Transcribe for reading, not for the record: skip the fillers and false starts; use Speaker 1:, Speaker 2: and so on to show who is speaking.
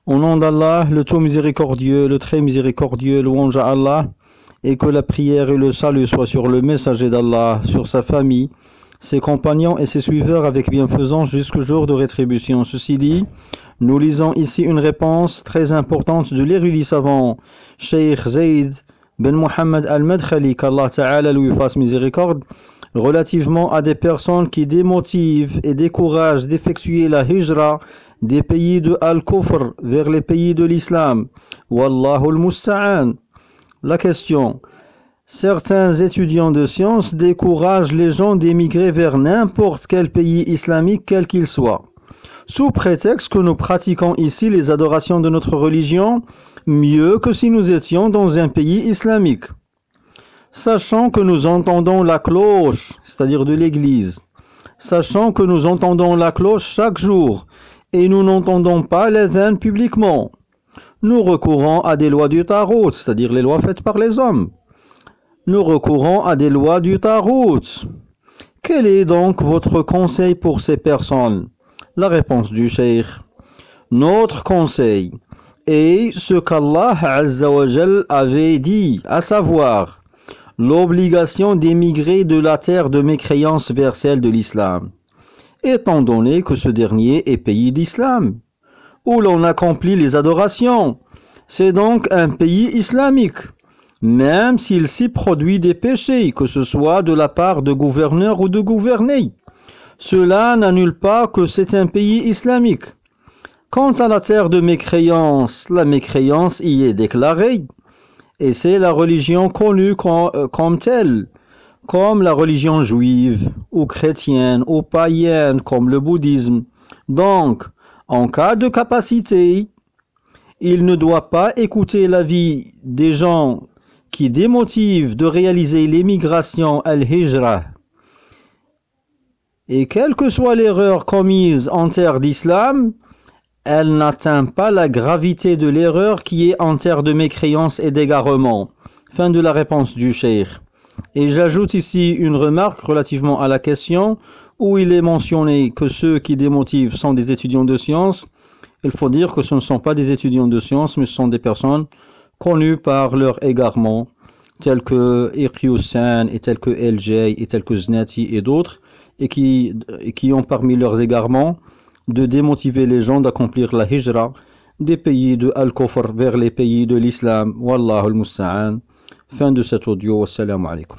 Speaker 1: Au nom d'Allah, le tout miséricordieux, le très miséricordieux, louange à Allah, et que la prière et le salut soient sur le messager d'Allah, sur sa famille, ses compagnons et ses suiveurs avec bienfaisance jusqu'au jour de rétribution. Ceci dit, nous lisons ici une réponse très importante de l'érudit savant, Cheikh Zayd ben Mohammed al-Madkhali, qu'Allah Ta'ala lui fasse miséricorde, relativement à des personnes qui démotivent et découragent d'effectuer la hijra des pays de Al-Kufr vers les pays de l'Islam. Wallahu al-Musta'an. La question: certains étudiants de sciences découragent les gens d'émigrer vers n'importe quel pays islamique quel qu'il soit, sous prétexte que nous pratiquons ici les adorations de notre religion mieux que si nous étions dans un pays islamique. Sachant que nous entendons la cloche, c'est-à-dire de l'église, sachant que nous entendons la cloche chaque jour, et nous n'entendons pas l'adhan publiquement, nous recourons à des lois du Tarout, c'est-à-dire les lois faites par les hommes. Nous recourons à des lois du Tarout. Quel est donc votre conseil pour ces personnes? La réponse du Cheikh: notre conseil est ce qu'Allah Azza wa Jal avait dit, à savoir l'obligation d'émigrer de la terre de mécréance vers celle de l'islam, étant donné que ce dernier est pays d'islam, où l'on accomplit les adorations. C'est donc un pays islamique, même s'il s'y produit des péchés, que ce soit de la part de gouverneurs ou de gouvernés. Cela n'annule pas que c'est un pays islamique. Quant à la terre de mécréance, la mécréance y est déclarée, et c'est la religion connue comme telle, comme la religion juive, ou chrétienne, ou païenne, comme le bouddhisme. Donc, en cas de capacité, il ne doit pas écouter l'avis des gens qui démotivent de réaliser l'émigration al-hijra. Et quelle que soit l'erreur commise en terre d'islam, elle n'atteint pas la gravité de l'erreur qui est en terre de mécréance et d'égarement. Fin de la réponse du cheikh. Et j'ajoute ici une remarque relativement à la question où il est mentionné que ceux qui démotivent sont des étudiants de sciences. Il faut dire que ce ne sont pas des étudiants de sciences, mais ce sont des personnes connues par leur égarement, tels que Iqiyusan et tels que LJ et tels que Znati et d'autres, et qui ont parmi leurs égarements de démotiver les gens d'accomplir la hijra des pays de Al-Kufr vers les pays de l'Islam. Wallahu al-Musta'an. Fin de cet audio. Assalamu alaikum.